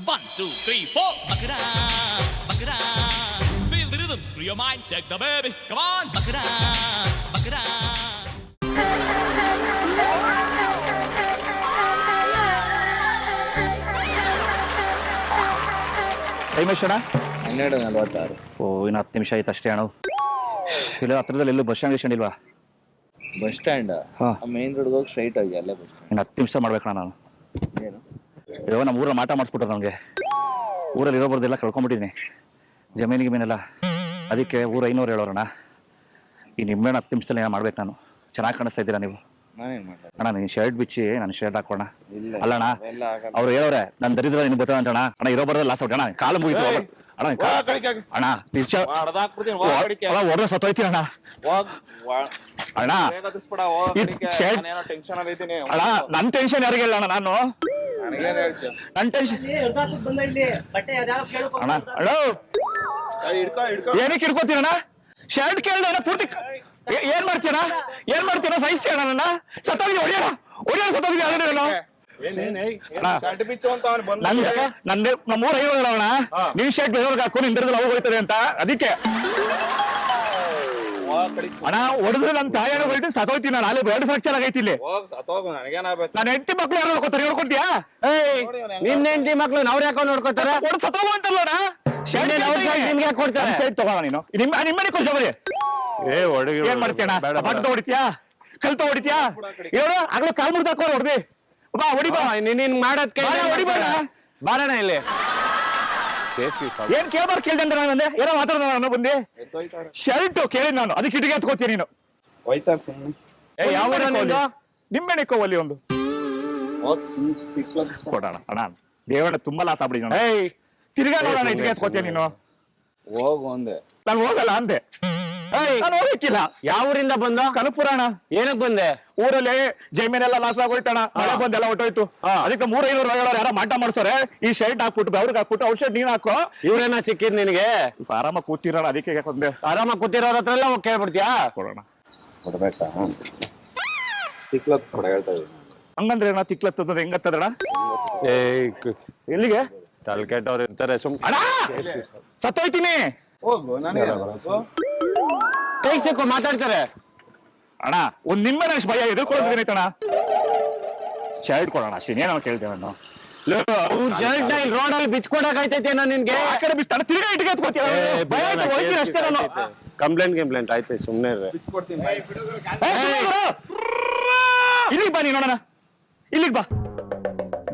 1, 2, 3, 4. Buck it up, buck it up. Feel the rhythm, screw your mind, check the baby. Come on, buck it up, buck it up. Time ಎಷ್ಟಣ್ಣ? 12:46. ಓ ಇನ್ನು 10 ನಿಮಿಷ ಆಯ್ತು ಅಷ್ಟೇ ಅಣ್ಣ. ಇಲ್ಲ ಹತ್ರದಲ್ಲಿ ಎಲ್ಲೂ ಬಸ್ ಸ್ಟ್ಯಾಂಡ್ ಇಲ್ವಾ? ಬಸ್ ಸ್ಟ್ಯಾಂಡ್ ಹಾಂ, ಮೇನ್ ರೋಡ್ಗೆ ಹೋಗಿ ಸ್ಟ್ರೈಟ್ ಆಗಿ ಅಲ್ಲೇ ಬಸ್ ಸ್ಟ್ಯಾಂಡ್. ಇನ್ನು 10 ನಿಮಿಷ ಮಾಡ್ಬೇಕಣ್ಣ ನಾನು. ಏನು ಅಯ್ಯೋ ನಮ್ಮ ಊರಲ್ಲಿ ಮಾಟ ಮಾಡಿಸ್ಬಿಟ್ರು ನನಗೆ. ಊರಲ್ಲಿ ಇರೋಬರ್ದೆಲ್ಲ ಕಳ್ಕೊಂಬಿಟ್ಟಿದ್ದೀನಿ, ಜಮೀನಿಗೆ ಮೀನೆಲ್ಲ. ಅದಕ್ಕೆ ಊರು 500 ಹೇಳೋರಣ್ಣ. ಈ ನಿಮ್ಮೇಣ 10 ನಿಮಿಷದಲ್ಲಿ ಏನೋ ಮಾಡ್ಬೇಕು ನಾನು. ಚೆನ್ನಾಗಿ ಕಾಣಿಸ್ತಾ ಇದ್ದೀರಾ ನೀವು. ನಾನೇನು ಮಾಡ್ದೆ? ಅಣ್ಣ ನೀನು ಶರ್ಟ್ ಬಿಚ್ಚಿ ನಾನು ಶರ್ಟ್ ಹಾಕೋಣ. ಇಲ್ಲ ಅಲ್ಲಣ್ಣ, ಎಲ್ಲ ಆಗಲ್ಲ. ಅವ್ರು ಹೇಳೋರೆ ನನ್ನ ದರಿದ್ರ ನಿನ್ಗೆ ಗೊತ್ತ ಅಂತಣ್ಣ. ಅಣ್ಣ ಇರೋ ಬರೋದು ಲಾಸ್ ಔಟ್ ಅಣ್ಣ. ಕಾಲು ಮುಗಿತು ಅಣ್ಣ. ಅಣ್ಣ ಹೊಡೆದ ಸತ್ತೋಯ್ತೀನಿ ಅಣ್ಣ. ಅಣ್ಣ ಅಣ್ಣ ನನ್ನ ಟೆನ್ಷನ್ ಯಾರಿಗೆ ಹೇಳ ಅಣ್ಣ ನಾನು. ನನ್ನ ಟೆನ್ಷನ್ ಅಣ್ಣ. ಅಣ್ಣ ಏನಕ್ಕೆ ಹಿಡ್ಕೋತೀರಣ್ಣ? ಶರ್ಟ್ ಕೇಳ್ದ ಪೂರ್ತಿ ಏನ್ ಮಾಡ್ತೀನ? ಏನ್ ಮಾಡ್ತೀನ? ಸಹಿಸ್ತೀಯ ನನ್ನ? ಸತ್ತೋಗಿ ಹೊಡಿಯೋಣ ಸತ್ತೋಗಿ ನಮ್ಮೂರ ಅಣ್ಣ. ನೀನ್ ಶರ್ಟ್ ಬೇರೆಯವ್ರಿಗೆ ಹಾಕು, ನಿನ್ ದರದಲ್ಲಿ ಅವು ಹೋಯ್ತದೆ ಅಂತ. ಅದಕ್ಕೆ ಅಣ್ಣ ಹೊಡೆದ್ರೆ ನನ್ನ ತಾಯಿಯನ್ನು ಹೋಯ್ತು ಸತ್ತೋಯ್ತೀನಿ ನಾನು. ಅಲ್ಲಿ ಬ್ಲಡ್ ಫ್ರಾಕ್ಚರ್ ಆಗೈತಿ ಇಲ್ಲಿ. ನನ್ನ ಹೆಂಡತಿ ಮಕ್ಳು ಯಾರು ನೋಡ್ಕೋತಾರೆ? ಹೇಳ್ಕೊಡ್ತೀಯಾ? ನಿನ್ನ ಹೆಂಡತಿ ಮಕ್ಳು ಅವ್ರ ಯಾಕೋ ನೋಡ್ಕೋತಾರೆ? ಸತ್ತೋಗು ಅಂತಲ್ಲ ನಿಮ್ಗೆ ಯಾಕೆ ಕೊಡ್ತಾರೆ? ಶರ್ಟ್ ತಗೋಣ ನೀನು. ನಿಮ್ಮನೆ ಕೊಂಚ ಬರೀ ಏನ್ ಮಾಡ್ತೀಯಣ್ಣ? ಬಟ್ ಹೊಡಿತೀಯಾ? ಕಲ್ತ ಹೊಡಿತೀಯಾ? ಹೇಳು ಆಗ್ಲೂ ಕಾಲ್ ಮುರ್ದು ಹಾಕೋ ಹೊಡ್ದಿ. ಬಾ ಹೊಡಿ ಬಾ. ನೀನ್ ಮಾಡೋದ್ ಹೊಡಿಬೇಡ. ಬಾರಣ ಇಲ್ಲಿ. ಏನ್ ಕೇಳ್ಬಾರ್ದು ಕೇಳ್ದೆ ಅಂದ್ರೆ ನಾನು ಏನೋ ಮಾತಾಡೋಣ ನಾನು ಬಂದೆ. ಶರ್ಟ್ ಕೇಳಿ ನಾನು ಅದಕ್ಕೆ ಇಟ್ಟಿಗೆ ಹತ್ಕೋತೀಯ ನೀನು. ಯಾವ ನಿಮ್ಮೆಣೆಕೋ ಅಲ್ಲಿ ಒಂದು ಕೊಡೋಣ ಅಣ್ಣ. ದೇವಣ್ಣ ತುಂಬಾ ಲಾಸ್ ಆಗ್ಬಿಡಿ ನೋಡ. ತಿರ್ಗಾ ನೋಡೋಣ ಇಟ್ಟಿಗೆ ಹತ್ಕೋತೀಯ ನೀನು. ಹೋಗು ಅಂದೆ. ನಾನು ಹೋಗಲ್ಲ ಅಂದೆ. ನಾನು ಹೋಗಕ್ಕಿಲ್ಲ. ಯಾವ ಊರಿಂದ ಬಂದ? ಕನಪುರ ಅಣ್ಣ. ಏನಕ್ ಬಂದೆ? ಊರಲ್ಲಿ ಜಮೀನೆಲ್ಲ ಲಾಸ್ ಆಗೋಯ್ತಣ. ಮಳೆ ಬಂದೆಲ್ಲ ಹೊಟ್ಟೋಯ್ತು. ಅದಕ್ಕೆ 300-500 ಹೇಳೋರು ಯಾರೋ ಮಾಟ ಮಾಡ್ಸೋರೆ. ಈ ಶರ್ಟ್ ಹಾಕ್ಬಿಟ್ಟು ಅವ್ರಿಗೆ ಹಾಕ್ಬಿಟ್ಟು ಅವ್ರ ಶರ್ಟ್ ನೀನ್ ಹಾಕೋ. ಇವ್ರೇನ ಸಿಕ್ಕಿದ್ ನಿನಗೆ? ಆರಾಮಾಗಿ ಕೂತಿರೋಣ ಅದಕ್ಕೆ ಕೊಂದೆ. ಆರಾಮಾಗಿ ಕೂತಿರೋರ ಹತ್ರ ಎಲ್ಲ ಹೋಗಿ ಕೇಳ್ಬಿಡ್ತೀಯಾ? ಕೊಡೋಣ. ಕೊಡ್ಬೇಕಾ? ತಿಕ್ಲತ್ ಕೊಡ ಹೇಳ್ತಾ ಇದ್ದೀನಿ. ಹಂಗಂದ್ರೆ ಅಣ್ಣ ತಿಕ್ಲತ್ತದ ಹೆಂಗತ್ತದಣ್ಣ? ಎಲ್ಲಿಗೆ? ತಲೆ ಕೆಟ್ಟವ್ರು ಇರ್ತಾರೆ ಸುಮ್. ಅಣ್ಣ ಸತ್ತೋಯ್ತೀನಿ. ಹೋಗು ನನಗೆ ಕೈ ಸಿಕ್ಕು ಮಾತಾಡ್ತಾರೆ. ಅಣ್ಣ ಒಂದ್ ನಿಮ್ಮನೆ ಅಷ್ಟು ಭಯ ಎದುರ್ಕೊಳ್ಳೋದೇನೈತಣ್ಣ. ಶರ್ಟ್ ಕೊಡೋಣ ಅಷ್ಟೇ. ಏನೋ ಕೇಳ್ತೇವೆ ನಾನು. ಶರ್ಟ್ ರೋಡ್ ಅಲ್ಲಿ ಬಿಚ್ಕೊಡಕೈತೈತೇನೋ ನಿನ್ಗೆ? ಆ ಕಡೆ ಬಿಸ್ತಾನ ತಿರ್ಗಾ ಇಟ್ಟಿಗೆ ಹತ್ಕೋತೀಯ. ಭಯ ಆಯ್ತು ಹೋಯ್ತೀನಿ ಅಷ್ಟೇ ನಾನು. ಕಂಪ್ಲೇಂಟ್ ಆಯ್ತು ಸುಮ್ನೆ. ಇಲ್ಲಿಗೆ ಬಾ ನೀ ನೋಡೋಣ. ಇಲ್ಲಿಗೆ ಬಾ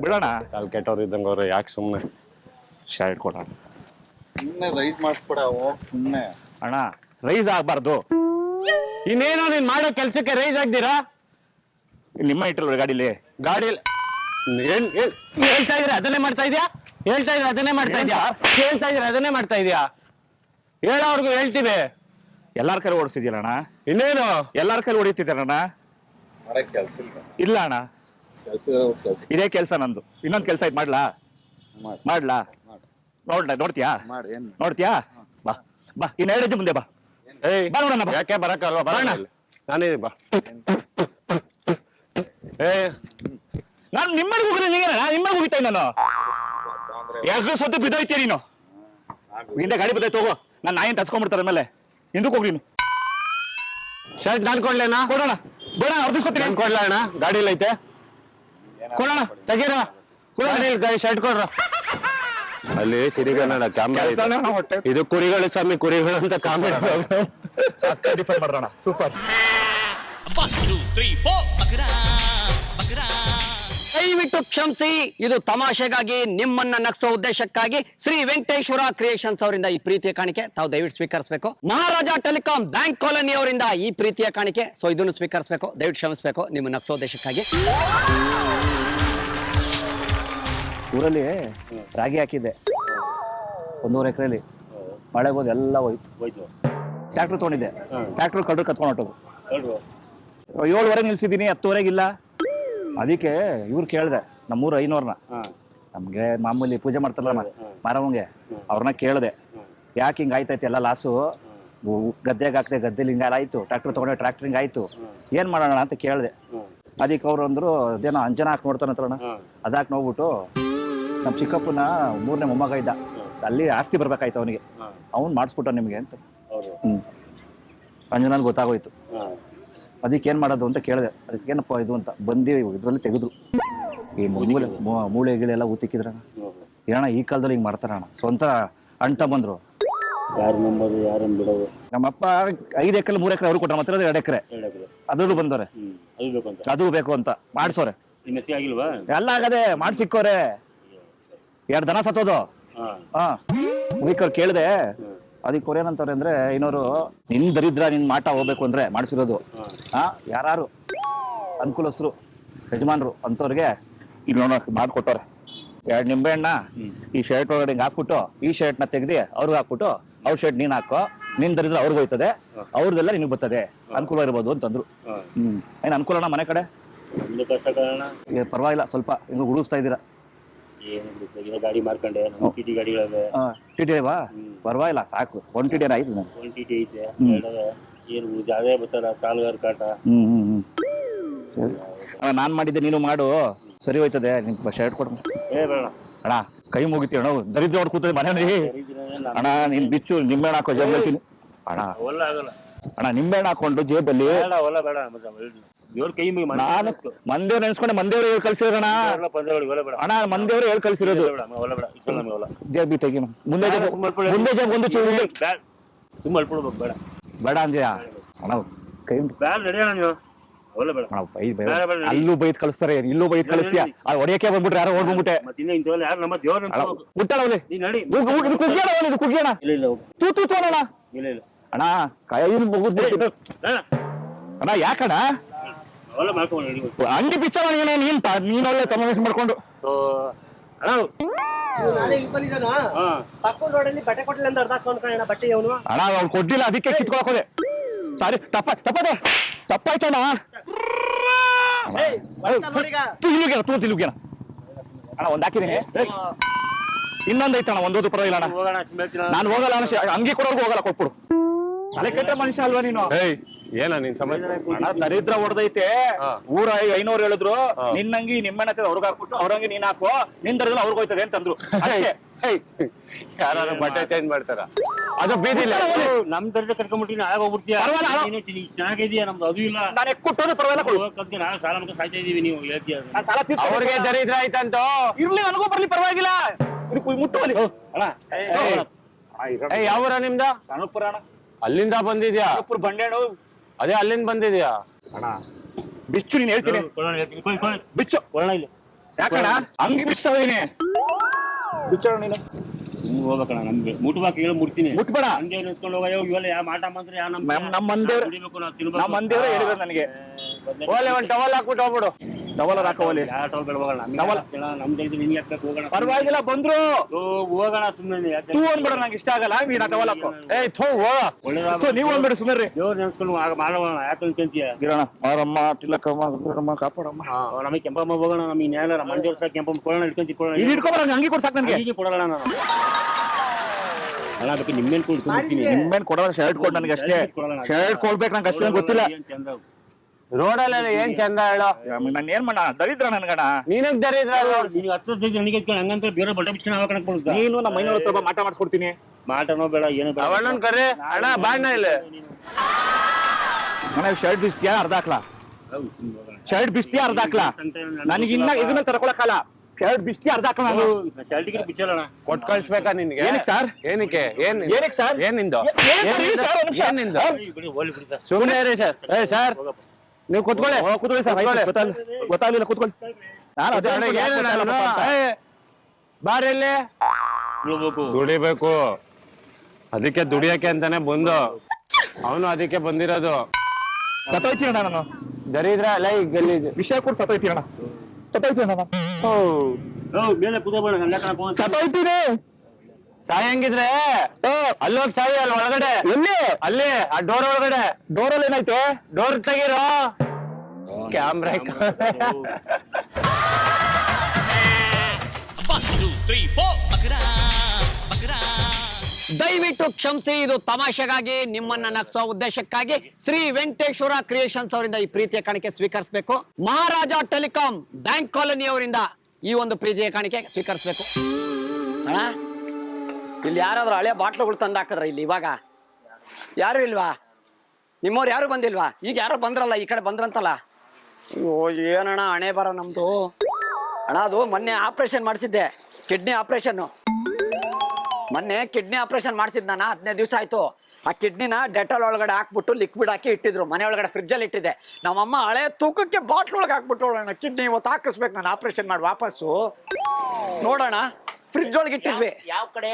ಬಿಡೋಣ. ತಲೆ ಕೆಟ್ಟವ್ರು ಇದ್ದಂಗ ಅವ್ರು ಯಾಕೆ ಸುಮ್ನೆ? ಶರ್ಟ್ ಕೊಡೋಣ. ಸುಮ್ಮನೆ ರೈಸ್ ಮಾಡಿಸ್ಬಿಡ. ಹೋಗ್ ಸುಮ್ಮನೆ. ಅಣ್ಣ ರೈಸ್ ಆಗ್ಬಾರ್ದು. ಇನ್ನೇನೋ ನೀನ್ ಮಾಡೋ ಕೆಲ್ಸಕ್ಕೆ ರೈಸ್ ಆಗ್ದಿರಾ? ನಿಮ್ಮ ಇಟ್ಟರು ಗಾಡಿಲಿ ಹೇಳ್ತಾ ಇದ್ರೆ ಅದನ್ನೇ ಮಾಡ್ತಾ ಇದ್ಯಾ? ಹೇಳ್ತಾ ಇದ್ರೆ ಅದನ್ನೇ ಮಾಡ್ತಾ ಇದ್ಯಾ? ಹೇಳ್ತಾ ಇದ್ರೆ ಅದನ್ನೇ ಮಾಡ್ತಾ ಇದ್ಯಾ? ಹೇಳೋರ್ಗು ಹೇಳ್ತೀವಿ. ಎಲ್ಲಾರ ಕೈಲಿ ಓಡಿಸಿದ್ಯಲ್ಲ ಇನ್ನೇನು ಎಲ್ಲಾರ ಕೈಲಿ ಹೊಡಿತಿದ್ದಾರಣ್ಣ. ಮಾಡಕ್ ಕೆಲ್ಸ ಇಲ್ಲ ಅಣ್ಣ, ಕೆಲ್ಸ ಇದೇ ಕೆಲ್ಸ ನಂದು. ಇನ್ನೊಂದ್ ಕೆಲ್ಸ ಐತ್ ಮಾಡ್ಲಾ? ನೋಡ್ತೀಯಾ? ನೋಡ್ತೀಯಾ? ಬಾ ಬಾ. ಇನ್ನು 2 ಹೆಜ್ಜೆ ಮುಂದೆ ಬಾ. ಬಾ ನೋಡೋಣ. ಯಾಕೆ ಬರಕ್ಕಲ್ವಾ? ಬರೋಣ. ನಾನೇ ಬಾ. ನಾನು ನಿಮ್ಮನೆಗೆ ಹೋಗಿಲ್ಲ. ನೀಗೇನ ನಿಮ್ಮನೆಗೆ ಹೋಗಿತ್ತ? ನಾನು ಯಾಕೆ ಸತ್ತು ಬಿದ್ದೋಯ್ತೀಯ ನೀನು? ಹಿಂದೆ ಗಾಡಿ ಬಿದ್ದೋಯ್ತು. ಹೋಗೋ. ನಾನು ನಾಯಿ ತಸ್ಕೊಂಡ್ಬಿಡ್ತಾರೆ ಆಮೇಲೆ. ಹಿಂದಕ್ಕೆ ಹೋಗಿ ನೀನು. ಶರ್ಟ್ ನಾನು ಕೊಡ್ಲೇನಾ? ಕೊಡೋಣ. ಬೇಡ ಹೊರದಿಸ್ಕೊತೀನಿ. ನಾನು ಕೊಡ್ಲ ಅಣ್ಣ? ಗಾಡಿಲಿ ಐತೆ ಕೊಡೋಣ. ತೆಗೀರ ಶರ್ಟ್ ಕೊಡ್ರ. ಅಲ್ಲಿ ಸಿರಿಗನ್ನಡ ಕ್ಯಾಮ್ರಾ. ಇದು ಕುರಿಗಳು ಸ್ವಾಮಿ, ಕುರಿಗಳು ಅಂತ ಕಾಮೆಂಟ್ ಡಿಫೈನ್ ಮಾಡೋಣ. Super. 1, 2, 3, 4. Buck it up, buck it up. ದಯವಿಟ್ಟು ಕ್ಷಮಿಸಿ. ಇದು ತಮಾಷೆಗಾಗಿ, ನಿಮ್ಮನ್ನ ನಗಿಸೋ ಉದ್ದೇಶಕ್ಕಾಗಿ ಶ್ರೀ ವೆಂಕಟೇಶ್ವರ ಕ್ರಿಯೇಷನ್ಸ್ ಅವರಿಂದ ಈ ಪ್ರೀತಿಯ ಕಾಣಿಕೆ ತಾವು ದಯವಿಟ್ಟು ಸ್ವೀಕರಿಸಬೇಕು. ಮಹಾರಾಜ ಟೆಲಿಕಾಂ ಬ್ಯಾಂಕ್ ಕಾಲೋನಿ ಅವರಿಂದ ಈ ಪ್ರೀತಿಯ ಕಾಣಿಕೆ. ಸೊ ಇದನ್ನು ಸ್ವೀಕರಿಸಬೇಕು. ದಯವಿಟ್ಟು ಕ್ಷಮಿಸಬೇಕು ನಿಮ್ಮ ನಗಿಸೋ ಉದ್ದೇಶಕ್ಕಾಗಿ. ಊರಲ್ಲಿ ರಾಗಿ ಹಾಕಿದ್ದೆ 100 ಎಕರೆಲಿ. ಮಳೆ ಹೋದ್ ಎಲ್ಲ ಹೋಯ್ತು. ಟ್ರ್ಯಾಕ್ಟರ್ ತೊಗೊಂಡಿದ್ದೆ. ಟ್ರ್ಯಾಕ್ಟರ್ ಕಡ್ರು ಕತ್ಕೊಂಡು ಹೊಟ್ಟೋದು. 7:15 ನಿಲ್ಸಿದ್ದೀನಿ, 10:15 ಇಲ್ಲ. ಅದಕ್ಕೆ ಇವ್ರು ಕೇಳಿದೆ ನಮ್ಮೂರು 500ನ. ನಮ್ಗೆ ಮಾಮೂಲಿ ಪೂಜೆ ಮಾಡ್ತಾರಲ್ಲ ಮಾರವಂಗೆ, ಅವ್ರನ್ನ ಕೇಳಿದೆ ಯಾಕೆ ಹಿಂಗೆ ಆಯ್ತೈತೆ ಎಲ್ಲ ಲಾಸು. ಗದ್ದೆಗೆ ಹಾಕ್ದೆ, ಗದ್ದೆಲಿ ಹಿಂಗೆ ಆಯ್ತು. ಟ್ರ್ಯಾಕ್ಟರ್ ತೊಗೊಂಡೆ, ಟ್ರ್ಯಾಕ್ಟರ್ ಹಿಂಗೆ ಆಯ್ತು. ಏನು ಮಾಡೋಣ ಅಂತ ಕೇಳಿದೆ. ಅದಕ್ಕೆ ಅವ್ರು ಅಂದ್ರು ಅದೇನೋ ಅಂಜನ ಹಾಕಿ ನೋಡ್ತಾನಂತ್ರಣ್ಣ. ಅದಾಕಿ ನೋಡ್ಬಿಟ್ಟು ನಮ್ಮ ಚಿಕ್ಕಪ್ಪನ 3ನೇ ಮೊಮ್ಮಗ ಇದ್ದ, ಅಲ್ಲಿ ಆಸ್ತಿ ಬರ್ಬೇಕಾಯ್ತು ಅವನಿಗೆ, ಅವ್ನು ಮಾಡಿಸ್ಬಿಟ್ಟ ನಿಮಗೆ ಅಂತ. ಅಂಜನಾಲ್ ಗೊತ್ತಾಗೋಯ್ತು. ಅದಕ್ಕೇನ್ ಮಾಡೋದು ಅಂತ ಕೇಳಿದೆ, ಅದಕ್ಕೇನಪ್ಪ ಇದು ಅಂತ ಬಂದು ಇದ್ರಲ್ಲಿ ತೆಗೆದ್ರು. ಈ ಮೂಳೆ ಗಿಳೆಲ್ಲ ಊತಿಕ್ಕಿದ್ರಣ. ಏನಣ್ಣ ಈ ಕಾಲದಲ್ಲಿ ಹಿಂಗ್ ಮಾಡ್ತಾರಣ್ಣ, ಸ್ವಂತ ಅಂಟ ಬಂದ್ರು. ನಮ್ಮಪ್ಪ 5 ಎಕರೆ 3 ಎಕರೆ ಅವ್ರು ಕೊಟ್ಟ, ಮತ್ತೆ 2 ಎಕರೆ ಅದ್ರಲ್ಲೂ ಬಂದವ್ರೆ. ಅದು ಬೇಕು ಅಂತ ಮಾಡ್ಸೋರೆ. ಎಲ್ಲ ಆಗದೆ ಮಾಡಿ ಸಿಕ್ಕೋರೆ. 2 ದನ ಸತ್ತೋದು. ಅದಕ್ಕೆ ಕೇಳಿದೆ, ಅದಕ್ಕೆ ಏನಂತವ್ರೆ ಅಂದ್ರೆ, ಇನ್ನೋರು ನಿನ್ ದರಿದ್ರ ನಿನ್ ಮಾಟ ಹೋಗ್ಬೇಕು ಅಂದ್ರೆ ಮಾಡಿಸಿರೋದು. ಯಾರು ಅನುಕೂಲಸ್ಥರು ಯಜಮಾನ್ರು ಅಂತವ್ರಿಗೆ ಇಲ್ಲಿ ನೋಡ ಮಾಡ್ಕೊಟ್ಟವ್ರೆ. 2 ನಿಂಬೆ ಹಣ್ಣ ಈ ಶರ್ಟ್ ಒಳಗಡೆ ಹಿಂಗ್ ಹಾಕ್ಬಿಟ್ಟು, ಈ ಶರ್ಟ್ ನ ತೆಗ್ದಿ ಅವ್ರಿಗೆ ಹಾಕ್ಬಿಟ್ಟು, ಅವ್ರ ಶರ್ಟ್ ನೀನ್ ಹಾಕೋ, ನಿನ್ ದರಿದ್ರ ಅವ್ರಿಗೆ ಹೋಯ್ತದೆ, ಅವ್ರದೆಲ್ಲ ನಿನಗ್ ಬರ್ತದೆ, ಅನುಕೂಲ ಇರ್ಬೋದು ಅಂತಂದ್ರು. ಏನ್ ಅನುಕೂಲನ ಮನೆ ಕಡೆ? ಪರವಾಗಿಲ್ಲ, ಸ್ವಲ್ಪ ಹಿಂಗ ಹುಡುಗಿಸ್ತಾ ಇದ್ದೀರಾ. ಗಾಡಿ ಮಾರ್ಕೊಂಡೆ, ಟಿಟಿ ಗಾಡಿಗಳವೆ. ಟಿಟಿ ಅಲ್ವಾ? ಪರವಾಗಿಲ್ಲ, ಸಾಕು. 1 ಟಿಟಿ ಆಯ್ತು. 1 ಟಿಟಿ ಐತೆ. ಏನು ಜಾಗ ಬರ್ತಾರ, ಸಾಲಗಾರ ಕಾಟ. ಸರಿ, ನಾನ್ ಮಾಡಿದ್ದೆ ನೀನು ಮಾಡು, ಸರಿ ಹೋಯ್ತದೆ. ನಿನ್ ಶರ್ಟ್ ಕೊಡ ಅಣ್ಣ, ಕೈ ಮುಗಿತೀವಿ ಅಣ್ಣ, ದರಿದ್ರ ಹೊಡ್ ಕೂತದೆ ಮನೇಲಿ. ಅಣ್ಣ ನೀನ್ ಬಿಚ್ಚು, ನಿಂಬೆಹಣ್ಣು ಹಾಕೋ ಜೇಬಲ್ಲಿ. ಅಣ್ಣ ಅಣ್ಣ ನಿಂಬೆಹಣ್ಣು ಹಾಕೊಂಡು ಜೇಬಲ್ಲಿ. ನಾನು ಮಂದೇವ್ರು ನೆನ್ಸ್ಕೊಂಡೆ, ಮಂದೇವ್ರು ಹೇಳಿ ಕಳ್ಸಿರೋಣ ಅಣ್ಣ, ಮಂದೇವ್ರು ಹೇಳಿ ಕಳ್ಸಿರೋದು. ಜೇಬಿ ತೆಗಿ, ಮುಂದೆ ಜೇಬ್ ಒಂದು ಚೂರು ಬೇಡ ಅಂದ್ಯಾ ಅಣ್ಣ? ಕೈ ಅಲ್ಲೂ ಬೈದ್ ಕಳಿಸ್ತಾರೆ, ಇಲ್ಲೂ ಬೈದ್ ಕಳಿಸ್ತೀಯ. ಹೊಡೆಯಕ್ಕೆ ಬಂದ್ಬಿಟ್ರೆ ಯಾರೋ ಓಡ್ಬಿಟ್ಟೆ. ಕುಗ್ಗಿಯೋಣ ತೂ ಅಣ್ಣ. ಅಣ್ಣ ಕೈ ಮುಗಿದ್ಬಿಟ್ಟು ಅಣ್ಣ, ಯಾಕಣ್ಣ ಅಂಗಡಿ ಪಿಚ್ಚ ನೀನೊಳ್ಳೆ ತಮಾಷೆ ಮಾಡ್ಕೊಂಡು. ಅಣ್ಣ ಅವ್ನು ಕೊಡ್ಲಿಲ್ಲ, ಅದಕ್ಕೆ ಕಿತ್ಕೊಳಕೋದೆ. ಸಾರಿ, ತಪ್ಪಾಯ್ತಣ್ಣ. ತಿಳುಗೇನ ಅಣ್ಣ, ಒಂದ್ ಹಾಕಿದೀನಿ, ಇನ್ನೊಂದ್ ಐತಣ್ಣ, ಒಂದೋದು ಪರವಾಗಿಲ್ಲ ಅಣ್ಣ. ನಾನು ಹೋಗಲ್ಲ ಅಣ್ಣ, ಅಂಗಿ ಕೊಡೋರ್ಗು ಹೋಗಲ್ಲ, ಕೊಟ್ಬಿಡು. ತಲೆ ಕೆಟ್ಟ ಮನುಷ್ಯ ಅಲ್ವಾ ನೀನು? ಏನ ನಿನ್ ಸಮಸ್ಯೆ? ಅಣ್ಣ ದರಿದ್ರ ಹೊಡೆದೈತೆ, ಊರ 500 ಹೇಳಿದ್ರು, ನಿನ್ನಂಗಿ ನಿಮ್ಮಣ್ಣ ಅವ್ರಿಗೆ ಹಾಕ್ಬಿಟ್ಟು, ಅವ್ರಂಗಿ ನೀನ್ ಹಾಕೋ, ನಿನ್ ದರಿದ್ರ ಅವ್ರಿಗೆ ಹೋಯ್ತದೆ ಅಂತಂದ್ರು. ಯಾರು ಬಟ್ಟೆ ಚೇಂಜ್ ಮಾಡ್ತಾರ? ಅದು ಬೀದಿ ನಮ್ ದರ್ಜೆ ಕರ್ಕೊಂಡ್ಬಿಟ್ಟಿನ ಆಗೋಗ್ಬಿಡ್ತೀಯ. ಚೆನ್ನಾಗಿದೀಯ, ನಮ್ದು ಅದು ಇಲ್ಲ. ನಾನು ಕೊಟ್ಟೋದು ಪರವಾಗಿಲ್ಲ, ನಾವು ಸಾಲ ಮಕ್ಕ ಸಾಯ್ತಾ ಇದೀವಿ. ನೀವು ಹೇಳ್ತೀಯ ಅವ್ರಿಗೆ ದರಿದ್ರ ಆಯ್ತಂತ. ಇರ್ಲಿ, ನನಗೂ ಬರ್ಲಿ, ಪರವಾಗಿಲ್ಲ. ಮುಟ್ಟುವಲ್ಲಿ ಯಾವೂರ ನಿಮ್ದ? ಕನಕಪುರ ಅಣ್ಣ. ಅಲ್ಲಿಂದ ಬಂದಿದ್ಯಾ? ಕನಕಪುರ ಬಂಡೇಣು. ಅದೇ ಅಲ್ಲಿಂದ ಬಂದಿದ್ಯಾ ಅಣ್ಣ? ಬಿಚ್ಚು, ನೀನ್ ಹೇಳ್ತೀನಿ ಬಿಚ್ಚು. ಇಲ್ಲ ಯಾಕಣ್ಣ ಹಂಗಿ ಬಿಚ್ತಾ ಇದೀನಿ? ಬಿಚ್ಚೋಣ ನೀನು. ಹೋಗ್ಬೇಕಣ್ಣ, ನಮ್ಗೆ ಮುಟ್ಬೇಕು, ಹೇಳಿ ಮುಟ್ತೀನಿ. ಮುಟ್ಬೇಡ. ಹಂಗೆ ನಿಲ್ಸ್ಕೊಂಡು ಹೋಗ, ಇವೆಲ್ಲ ಯಾವ ಮಾಟ ಮಂತ್ರ ಯಾವ ನಮ್ಮ ಮಂದೇವ್ರೆ ಹೇಳಿದ್ರು ನನಗೆ. ಓಲೆ ಒಂದ್ ಟವಲ್ ಹಾಕ್ಬಿಟ್ಟು ಹೋಗ್ಬಿಡು. ಡಬಲ್ ಹಾಕೋಲಿ, ಪರವಾಗಿಲ್ಲ. ಬಂದ್ರು ಹೋಗೋಣ ಸುಮ್ಮನೆ. ತೂ ಅಂದ್ಬಿಡ, ನಂಗೆ ಇಷ್ಟ ಆಗಲ್ಲ. ನೀನ್ ಡಬಲ್ ಹಾಕೋ. ನೀವು ಅಂದ್ಬಿಡು ಸುಮ್ಮನೆ. ದೇವ್ರು ನೆನ್ಸ್ಕೊಂಡು ಮಾಡೋಣ. ಯಾಕಂತೀಯ ಗಿರಣ ಮಾರಮ್ಮ, ತಿಲಕಮ್ಮ, ಕಾಪಾಡಮ್ಮ. ನಮಗೆ ಕೆಂಪಮ್ಮ ಹೋಗೋಣ. ನಮಗೆ ನ್ಯಾಯ ಮಂಜೂರ್ ಕೆಂಪಮ್ಮ ಕೊಡೋಣ, ಇಟ್ಕೊಂತಿಕೊಳ್ಳೋಣ. ಇದು ಇಟ್ಕೊಬಾರ, ಅಂಗಿ ಕೊಡ್ಸಾಕ್ ನನಗೆ. ಹೀಗೆ ಕೊಡೋಣ ನಾನು. ಅಣ್ಣ ಅದಕ್ಕೆ ನಿಮ್ಮೇನ್ ಕೊಡ್ತೀನಿ. ನಿಮ್ಮೇನ್ ಕೊಡೋಣ, ಶರ್ಟ್ ಕೊಡ್ ನನಗೆ ಅಷ್ಟೇ. ಶರ್ಟ್ ಕೊಡ್ಬೇಕು, ನಂಗೆ ಅಷ್ಟೇ ಗೊತ್ತಿಲ್ಲ. ರೋಡಲ್ಲೆಲ್ಲ ಏನ್ ಚಂದ ಹೇಳೋ. ನಾನು ಏನ್ ಮಾಡ, ದರಿದ್ರ ನನ್ಗಣ. ನೀನಕ್ ದರಿದ್ರ? ನನಗೆ ಹಂಗಂತ ಬೇರೆ ಬಟ್ಟೆ ಬಿಚ್ಚ ಹಾಕಣಕ್. ನೀನು ನಮ್ಮ 500 ರೂಪಾಯಿ ಮಾಟ ಮಾಡಿಸ್ಕೊಡ್ತೀನಿ. ಮಾಟನೋ ಬೇಡ, ಏನು ಬೇಡ. ಅವಣ್ಣನ್ ಕರೆ ಅಣ್ಣ, ಬಾಣ್ಣ ಇಲ್ಲ. ನನಗೆ ಶರ್ಟ್ ಬಿಸ್ತೀಯಾ ಅರ್ಧ ಹಾಕ್ಲಾ? ಶರ್ಟ್ ಬಿಸ್ತೀಯಾ ಅರ್ಧ ಹಾಕ್ಲಾ? ನನಗಿನ್ನ ಇದನ್ನ ತಡ್ಕೊಳಕಲ್ಲ. ಶರ್ಟ್ ಬಿಸ್ತಿ ಅರ್ಧ ಹಾಕೋಣ. ಶರ್ಟಿಗೆ ಬಿಚ್ಚೋಣ. ಕೊಟ್ಟು ಕಳ್ಸ್ಬೇಕಾ ನಿನ್ಗೆ? ಏನಕ್ಕೆ ಸರ್? ಏನಕ್ಕೆ? ಏನಕ್ಕೆ ಸರ್? ಏನ್ ನಿಂದು? ಏನಿಂದ? ಸುಮ್ಮನೆ ಇರಿ ಸರ್. ಸರ್ ನೀವು ಕುತ್ಕೊಳ್ಳಿ. ಕೂತ್ಕೊಳ್ಳಿ ಸರ್. ಗೊತ್ತಾಗ್ಲಿಲ್ಲ, ಕೂತ್ಕೊಳ್ಳಿ. ನಾನು ಅದೇ ಬಾರಲ್ಲಿ ದುಡಿಬೇಕು, ಅದಕ್ಕೆ ದುಡಿಯಕ್ಕೆ ಅಂತಾನೆ ಬಂದು. ಅವನು ಅದಕ್ಕೆ ಬಂದಿರೋದು. ಸತ್ತೋಯ್ತೀರಣ್ಣ ನಾನು. ದರಿದ್ರ ಅಲ್ಲ ಈ ಗಲೀಜು ವಿಷಯ ಕೂಡ ಸತ್ತೋಯ್ತೀರಣ್ಣ. ಸತ್ತೋಯ್ತೀರಣ್ಣ ಮೇಲೆ ಕೂತ್ಕೊಳ್ಳೋಣ. ಸತ್ತೋಯ್ತೀನಿ. ಸಾಯಂಗಿದ್ರೆ ಅಲ್ಲೋಗಿ ಸಾಯಿ. ಅಲ್ಲಿ ಒಳಗಡೆ ಎಲ್ಲಿ? ಅಲ್ಲಿ ಆ ಡೋರ್ ಒಳಗಡೆ. ಡೋರಲ್ಲಿ ಏನೈತೆ? ಡೋರ್ ತೆಗೀರೋ. ಕ್ಯಾಮ್ರಾ 1, 2, 3, 4 ಬಕರಾ ಬಕರಾ. ದಯವಿಟ್ಟು ಕ್ಷಮಿಸಿ, ಇದು ತಮಾಷೆಗಾಗಿ, ನಿಮ್ಮನ್ನ ನಗಿಸೋ ಉದ್ದೇಶಕ್ಕಾಗಿ ಶ್ರೀ ವೆಂಕಟೇಶ್ವರ ಕ್ರಿಯೇಷನ್ಸ್ ಅವರಿಂದ ಈ ಪ್ರೀತಿಯ ಕಾಣಿಕೆ ಸ್ವೀಕರಿಸಬೇಕು. ಮಹಾರಾಜ ಟೆಲಿಕಾಂ ಬ್ಯಾಂಕ್ ಕಾಲೋನಿ ಅವರಿಂದ ಈ ಒಂದು ಪ್ರೀತಿಯ ಕಾಣಿಕೆ ಸ್ವೀಕರಿಸ್ಬೇಕು. ಅಣ್ಣ ಇಲ್ಲಿ ಯಾರಾದ್ರೂ ಹಳೆ ಬಾಟ್ಲುಗಳು ತಂದು ಹಾಕಿದ್ರ ಇಲ್ಲಿ ಇವಾಗ? ಯಾರು ಇಲ್ವಾ? ನಿಮ್ಮವ್ರು ಯಾರು ಬಂದಿಲ್ವಾ? ಈಗ ಯಾರೋ ಬಂದ್ರಲ್ಲ, ಈ ಕಡೆ ಬಂದ್ರಂತಲ್ಲ. ಅಯ್ಯೋ ಏನಣ್ಣ ಹಣೆ ಬರ ನಮ್ದು. ಅಣ್ಣ ಅದು ಮೊನ್ನೆ ಆಪರೇಷನ್ ಮಾಡಿಸಿದ್ದೆ, ಕಿಡ್ನಿ ಆಪರೇಷನ್. ಮೊನ್ನೆ ಕಿಡ್ನಿ ಆಪರೇಷನ್ ಮಾಡಿಸಿದ್ ನಾನು 15 ದಿವಸ ಆಯ್ತು. ಆ ಕಿಡ್ನಿನ ಡೆಟಾಲ್ ಒಳಗಡೆ ಹಾಕ್ಬಿಟ್ಟು ಲಿಕ್ವಿಡ್ ಹಾಕಿ ಇಟ್ಟಿದ್ರು, ಮನೆ ಒಳಗಡೆ ಫ್ರಿಜ್ಜಲ್ಲಿ ಇಟ್ಟಿದ್ದೆ. ನಮ್ಮಮ್ಮ ಹಳೆ ತೂಕಕ್ಕೆ ಬಾಟ್ಲ್ ಒಳಗೆ ಹಾಕ್ಬಿಟ್ಟು ಅಣ್ಣ ಕಿಡ್ನಿ ಇವತ್ತು ಹಾಕಿಸ್ಬೇಕು ನಾನು ಆಪರೇಷನ್ ಮಾಡಿ ವಾಪಸ್ಸು. ನೋಡೋಣ ಫ್ರಿಜ್ ಒಳಗೆ ಇಟ್ಟಿದ್ವಿ. ಯಾವ ಕಡೆ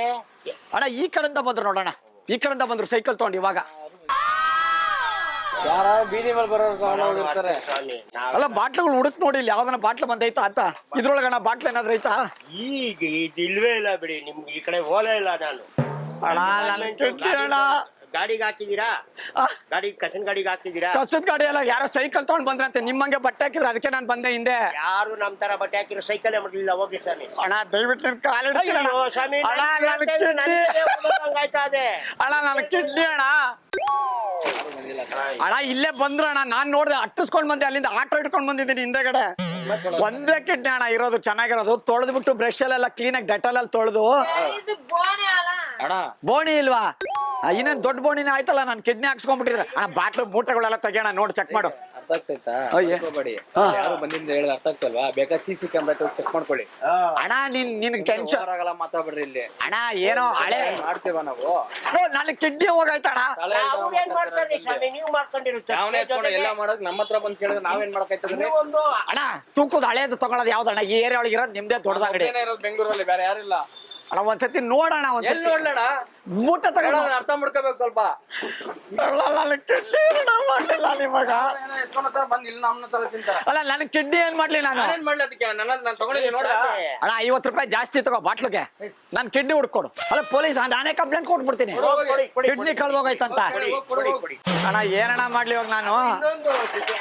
ಅಣ್ಣ ಈ ಕಡೆಯಿಂದ ಬಂದ್ರು ನೋಡೋಣ, ಈ ಕಡೆಯಿಂದ ಬಂದ್ರು ಸೈಕಲ್ ತಗೊಂಡು ಇವಾಗ. ಯಾರ ಬೀದಿ ಮೇಲೆ ಬರೋರ್ತಾರೆ. ಅಲ್ಲ ಬಾಟ್ಲುಗಳು ಹುಡುಕ್ ನೋಡಿ ಇಲ್ಲಿ ಯಾವ್ದನ್ನ ಬಾಟ್ಲು ಬಂದೈತಾ ಅಂತ. ಇದ್ರೊಳಗಣ ಬಾಟ್ಲ್ ಏನಾದ್ರು ಐತಾ? ಈಗ ಇದು ಇಲ್ವೇ ಇಲ್ಲ ಬಿಡಿ, ನಿಮ್ಗೆ ಈ ಕಡೆ ಹೋಲೇ ಇಲ್ಲ ನಾನು. ಅಣ್ಣ ನನ್ನ ಕಿಡ್ನಿ ಅಣ್ಣ. ಗಾಡಿಗೆ ಹಾಕಿದೀರಾ? ಗಾಡಿ ಕಸನ್ ಗಾಡಿಗೆ ಹಾಕ್ತಿದ್ದೀರಾ? ಕಸದ ಗಾಡಿ ಎಲ್ಲ ಯಾರೋ ಸೈಕಲ್ ತಗೊಂಡ್ ಬಂದ್ರಂತೆ, ನಿಮ್ಮಂಗೆ ಬಟ್ಟೆ ಹಾಕಿದ್ರು, ಅದಕ್ಕೆ ನಾನು ಬಂದೆ ಹಿಂದೆ. ಯಾರು ನಮ್ ತರ ಬಟ್ಟೆ ಹಾಕಿರೋ ಸೈಕಲ್ ಮಾಡ್ಲಿಲ್ಲ. ಹೋಗಿ ಸ್ವಾಮಿ. ಅಣ್ಣ ದಯವಿಟ್ಟು ನಿನ್ ಕಾಲಿಡ್ತೀನಿ ಅಣ್ಣ. ಅಯ್ಯೋ ಸ್ವಾಮಿ, ಅಣ್ಣ ನನ್ನ ಕಿಡ್ನಿ. ಹಂಗಾಯ್ತಾ ಅದೇ ಅಣ್ಣ ನನ್ನ ಕಿಡ್ನಿ ಅಣ್ಣ. ಅಣ್ಣ ಇಲ್ಲೇ ಬಂದ್ರು ಅಣ್ಣ, ನಾನ್ ನೋಡ್ದೆ ಅಟ್ಟಿಸ್ಕೊಂಡ್ ಬಂದೆ, ಅಲ್ಲಿಂದ ಆಟೋ ಇಟ್ಕೊಂಡ್ ಬಂದಿದ್ದೀನಿ ಹಿಂದೆಗಡೆ. ಒಂದೇ ಕಿಡ್ನಿ ಅಣ್ಣ ಇರೋದು, ಚೆನ್ನಾಗಿರೋದು. ತೊಳೆದು ಬಿಟ್ಟು ಬ್ರಷ್ ಅಲ್ಲೆಲ್ಲ ಕ್ಲೀನ್ ಆಗಿ ಡೆಟಾಲ್ ಅಲ್ಲಿ ತೊಳೆದು. ಬೋಣಿ ಇಲ್ವಾ? ಇನ್ನೇನ್ ದೊಡ್ಡ ಬೋಣಿನೇ ಆಯ್ತಲ್ಲ, ನಾನು ಕಿಡ್ನಿ ಹಾಕ್ಸ್ಕೊಂಡ್ಬಿಟ್ಟಿದ್ರೆ. ಅಣ್ಣ ಬಾಟ್ಲು ಮೂಟೆಗಳೆಲ್ಲ ತೆಗಿಯೋಣ, ನೋಡಿ ಚೆಕ್ ಮಾಡು. ಅರ್ಥ ಆಗ್ತೈತಾ? ಯಾರು ಬಂದಿಂದ ಹೇಳಿದ ಅರ್ಥ ಆಗ್ತಲ್ವಾ? ಬೇಕಾದ್ರೆ CC ಕ್ಯಾಮ್ರಾ ಚೆಕ್ ಮಾಡ್ಕೊಳ್ಳಿ. ಅಣ್ಣ ನಿನ್ ಟೆನ್ಷನ್ ಆಗಲ್ಲ, ಮಾತಾಡ್ಬಿಡ್ರಿ ಇಲ್ಲಿ. ಅಣ್ಣ ಏನೋ ಹಳೆ ಮಾಡ್ತೀವ ನಾವು. ನನ್ನ ಕಿಡ್ನಿ ಹೋಗಾಯ್ತಣ್ಣ. ಅವ್ರೇನ್ ಮಾಡ್ತಾರೆ ಸ್ವಾಮಿ, ನೀವು ಮಾಡ್ಕೊಂಡಿರುತ್ತೆ. ಎಲ್ಲ ಮಾಡೋದು ನಮ್ಮ ಹತ್ರ ಬಂದ್ ಕೇಳಿದ್ರೆ ನಾವೇನ್ ಮಾಡಕ್ಕಾಯ್ತದ್ರಿ? ಅಣ್ಣ ತೂಕದ ಹಳೇದು ತಗೊಳೋದು ಯಾವ್ದಣ್ಣ? ಈ ಏರಿಯಾ ಒಳಗೆ ಇರೋದು ನಿಮ್ದೇ ದೊಡ್ಡದ ಅಂಗಡಿ. ಬೆಂಗಳೂರಲ್ಲಿ ಬೇರೆ ಯಾರಿಲ್ಲ ಅಣ್ಣ ಒಂದ್ಸತಿ ನೋಡೋಣ, ಒಂದ್ಸತಿ ನೋಡ್ಲಣ ಮೂಟ ತಗೊಂಡು ಅರ್ಥ ಮಾಡ್ಕೋಬೇಕು ಸ್ವಲ್ಪ. ಕಿಡ್ನಿ ಮಾಡ್ಲಿಲ್ಲ ನಿಮಗ. ಬಂದ್ ಇಲ್ಲಿ ನಮ್ಮ ತರ ತಿಂತಾರ. ಅಲ್ಲ ನನ್ ಕಿಡ್ನಿ ಏನ್ ಮಾಡ್ಲಿ ನಾನು? ಏನ್ ಮಾಡ್ಲಿ ಅದಕ್ಕೆ? ನಾನು ತಗೊಂಡಿದ್ದೀನಿ ನೋಡ. ಅಣ್ಣ 50 ರೂಪಾಯಿ ಜಾಸ್ತಿ ತಗೋ ಬಾಟ್ಲಿಗೆ, ನನ್ ಕಿಡ್ನಿ ಹುಡ್ಕೊಡು. ಅಲ್ಲ ಪೊಲೀಸ್ ನಾನೇ ಕಂಪ್ಲೇಂಟ್ ಕೊಟ್ಬಿಡ್ತೀನಿ, ಕಿಡ್ನಿ ಕಳ್ದೋಗೈತಂತ. ಅಣ್ಣ ಏನಣ್ಣ ಮಾಡ್ಲಿ ಇವಾಗ ನಾನು?